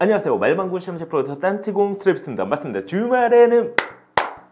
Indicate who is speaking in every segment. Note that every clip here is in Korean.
Speaker 1: 안녕하세요. 말방구 시험지 프로듀서 딴티공 트래비스입니다. 맞습니다. 주말에는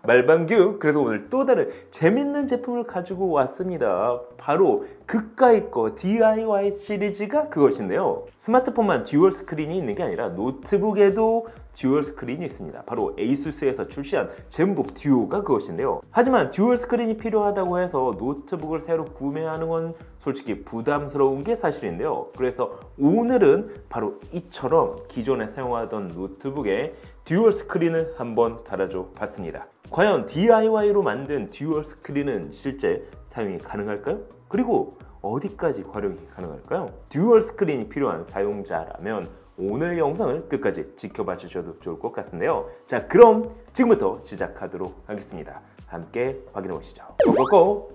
Speaker 1: 말방규. 그래서 오늘 또 다른 재밌는 제품을 가지고 왔습니다. 바로 그까이 거 DIY 시리즈가 그것인데요. 스마트폰만 듀얼 스크린이 있는 게 아니라 노트북에도 듀얼 스크린이 있습니다. 바로 에이수스에서 출시한 젠북 듀오가 그것인데요. 하지만 듀얼 스크린이 필요하다고 해서 노트북을 새로 구매하는 건 솔직히 부담스러운 게 사실인데요. 그래서 오늘은 바로 이처럼 기존에 사용하던 노트북에 듀얼 스크린을 한번 달아줘 봤습니다. 과연 DIY로 만든 듀얼 스크린은 실제 사용이 가능할까요? 그리고 어디까지 활용이 가능할까요? 듀얼 스크린이 필요한 사용자라면 오늘 영상을 끝까지 지켜봐 주셔도 좋을 것 같은데요. 자, 그럼 지금부터 시작하도록 하겠습니다. 함께 확인해 보시죠. 고고고!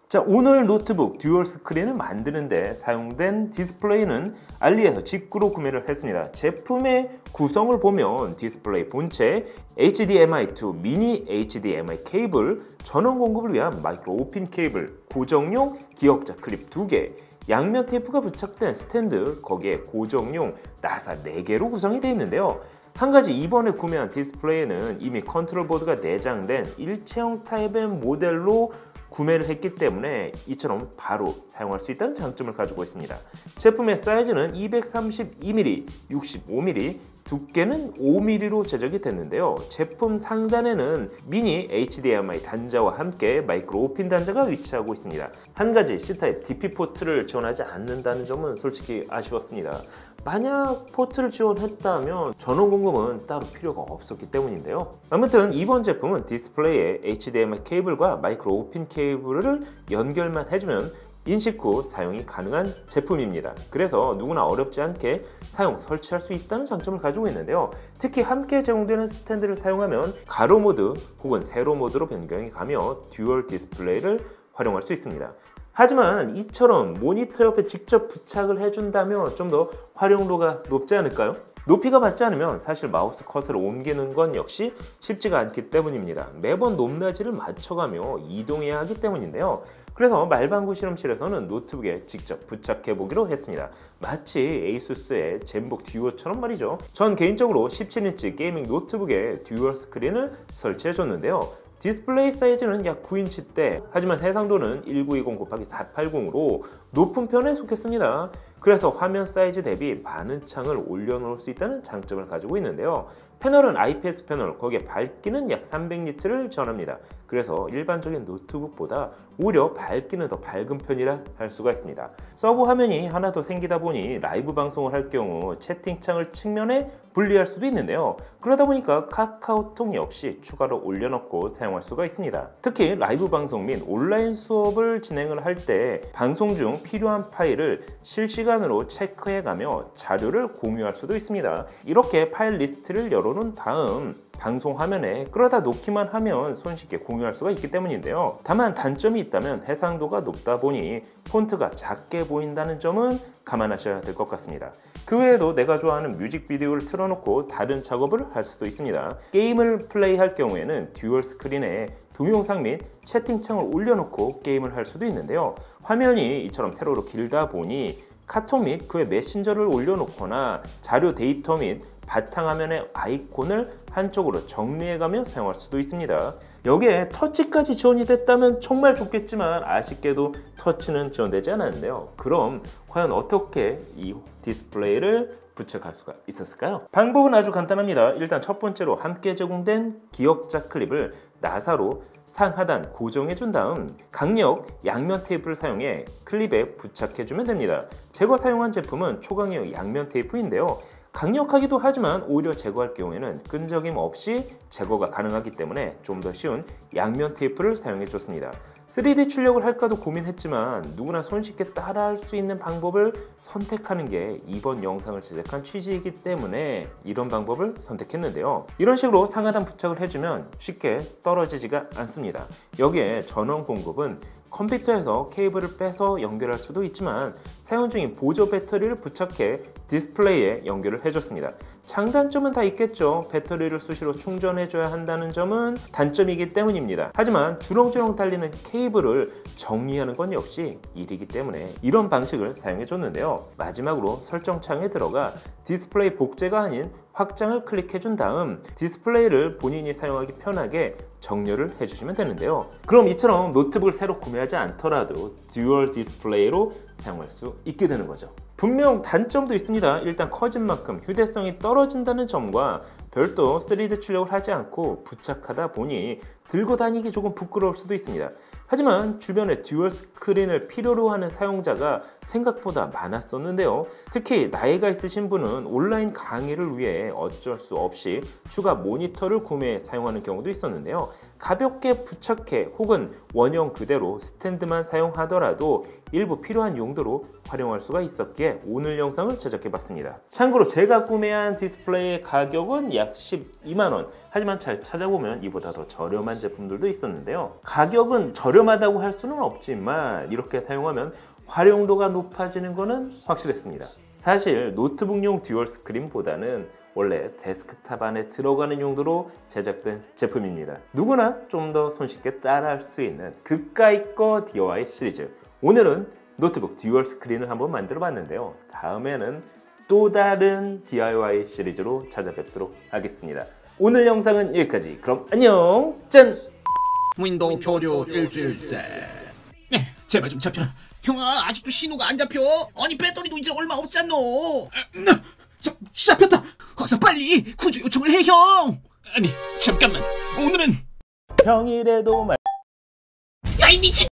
Speaker 1: 자, 오늘 노트북 듀얼 스크린을 만드는데 사용된 디스플레이는 알리에서 직구로 구매를 했습니다. 제품의 구성을 보면 디스플레이 본체, HDMI2 미니 HDMI 케이블, 전원 공급을 위한 마이크로 오핀 케이블, 고정용 기역자 클립 2개, 양면 테이프가 부착된 스탠드, 거기에 고정용 나사 4개로 구성이 되어 있는데요. 한 가지 이번에 구매한 디스플레이는 이미 컨트롤 보드가 내장된 일체형 타입의 모델로 구매를 했기 때문에 이처럼 바로 사용할 수 있다는 장점을 가지고 있습니다. 제품의 사이즈는 232mm, 65mm, 두께는 5mm로 제작이 됐는데요. 제품 상단에는 미니 HDMI 단자와 함께 마이크로 오핀 단자가 위치하고 있습니다. 한 가지 C타입 DP 포트를 지원하지 않는다는 점은 솔직히 아쉬웠습니다. 만약 포트를 지원했다면 전원 공급은 따로 필요가 없었기 때문인데요. 아무튼 이번 제품은 디스플레이에 HDMI 케이블과 마이크로 오핀 케이블을 연결만 해주면 인식 후 사용이 가능한 제품입니다. 그래서 누구나 어렵지 않게 사용, 설치할 수 있다는 장점을 가지고 있는데요. 특히 함께 제공되는 스탠드를 사용하면 가로 모드 혹은 세로 모드로 변경이 가며 듀얼 디스플레이를 활용할 수 있습니다. 하지만 이처럼 모니터 옆에 직접 부착을 해준다면 좀 더 활용도가 높지 않을까요? 높이가 맞지 않으면 사실 마우스 커서를 옮기는 건 역시 쉽지가 않기 때문입니다. 매번 높낮이를 맞춰가며 이동해야 하기 때문인데요. 그래서 말방구 실험실에서는 노트북에 직접 부착해 보기로 했습니다. 마치 에이수스의 젠북 듀오처럼 말이죠. 전 개인적으로 17인치 게이밍 노트북에 듀얼 스크린을 설치해 줬는데요. 디스플레이 사이즈는 약 9인치대, 하지만 해상도는 1920x480으로 높은 편에 속했습니다. 그래서 화면 사이즈 대비 많은 창을 올려놓을 수 있다는 장점을 가지고 있는데요. 패널은 IPS 패널, 거기에 밝기는 약 300니트를 지원합니다. 그래서 일반적인 노트북보다 오히려 밝기는 더 밝은 편이라 할 수가 있습니다. 서브 화면이 하나 더 생기다 보니 라이브 방송을 할 경우 채팅창을 측면에 분리할 수도 있는데요. 그러다 보니까 카카오톡 역시 추가로 올려놓고 사용할 수가 있습니다. 특히 라이브 방송 및 온라인 수업을 진행을 할 때 방송 중 필요한 파일을 실시간으로 체크해가며 자료를 공유할 수도 있습니다. 이렇게 파일 리스트를 열어놓은 다음 방송 화면에 끌어다 놓기만 하면 손쉽게 공유할 수가 있기 때문인데요. 다만 단점이 있다면 해상도가 높다 보니 폰트가 작게 보인다는 점은 감안하셔야 될 것 같습니다. 그 외에도 내가 좋아하는 뮤직비디오를 틀어놓고 다른 작업을 할 수도 있습니다. 게임을 플레이할 경우에는 듀얼 스크린에 동영상 및 채팅창을 올려놓고 게임을 할 수도 있는데요. 화면이 이처럼 세로로 길다 보니 카톡 및 그의 메신저를 올려놓거나 자료 데이터 및 바탕화면의 아이콘을 한쪽으로 정리해가며 사용할 수도 있습니다. 여기에 터치까지 지원이 됐다면 정말 좋겠지만 아쉽게도 터치는 지원되지 않았는데요. 그럼 과연 어떻게 이 디스플레이를 부착할 수가 있었을까요? 방법은 아주 간단합니다. 일단 첫 번째로 함께 제공된 기역자 클립을 나사로 상하단 고정해 준 다음 강력 양면 테이프를 사용해 클립에 부착해 주면 됩니다. 제가 사용한 제품은 초강력 양면 테이프인데요. 강력하기도 하지만 오히려 제거할 경우에는 끈적임 없이 제거가 가능하기 때문에 좀 더 쉬운 양면 테이프를 사용해 줬습니다. 3D 출력을 할까도 고민했지만 누구나 손쉽게 따라할 수 있는 방법을 선택하는 게 이번 영상을 제작한 취지이기 때문에 이런 방법을 선택했는데요. 이런 식으로 상하단 부착을 해주면 쉽게 떨어지지가 않습니다. 여기에 전원 공급은 컴퓨터에서 케이블을 빼서 연결할 수도 있지만 사용 중인 보조 배터리를 부착해 디스플레이에 연결을 해줬습니다. 장단점은 다 있겠죠. 배터리를 수시로 충전해줘야 한다는 점은 단점이기 때문입니다. 하지만 주렁주렁 달리는 케이블을 정리하는 건 역시 일이기 때문에 이런 방식을 사용해줬는데요. 마지막으로 설정창에 들어가 디스플레이 복제가 아닌 확장을 클릭해준 다음 디스플레이를 본인이 사용하기 편하게 정렬을 해주시면 되는데요. 그럼 이처럼 노트북을 새로 구매하지 않더라도 듀얼 디스플레이로 사용할 수 있게 되는 거죠. 분명 단점도 있습니다. 일단 커진 만큼 휴대성이 떨어진다는 점과 별도 3D 출력을 하지 않고 부착하다 보니 들고 다니기 조금 부끄러울 수도 있습니다. 하지만 주변에 듀얼 스크린을 필요로 하는 사용자가 생각보다 많았었는데요. 특히 나이가 있으신 분은 온라인 강의를 위해 어쩔 수 없이 추가 모니터를 구매해 사용하는 경우도 있었는데요. 가볍게 부착해 혹은 원형 그대로 스탠드만 사용하더라도 일부 필요한 용도로 활용할 수가 있었기에 오늘 영상을 제작해봤습니다. 참고로 제가 구매한 디스플레이의 가격은 약 12만원. 하지만 잘 찾아보면 이보다 더 저렴한 제품들도 있었는데요. 가격은 저렴하다고 할 수는 없지만 이렇게 사용하면 활용도가 높아지는 것은 확실했습니다. 사실 노트북용 듀얼 스크린보다는 원래 데스크탑 안에 들어가는 용도로 제작된 제품입니다. 누구나 좀 더 손쉽게 따라할 수 있는 그까이 거 DIY 시리즈. 오늘은 노트북 듀얼 스크린을 한번 만들어 봤는데요. 다음에는 또 다른 DIY 시리즈로 찾아뵙도록 하겠습니다. 오늘 영상은 여기까지. 그럼 안녕. 짠.
Speaker 2: 윈도우 표류 일주일째. 네, 제발 좀 잡혀라. 형아, 아직도 신호가 안 잡혀. 아니 배터리도 이제 얼마 없잖노. 잡혔다. 어서 빨리 구조 요청을 해, 형. 아니 잠깐만. 오늘은
Speaker 1: 평일에도
Speaker 2: 야 이 미친.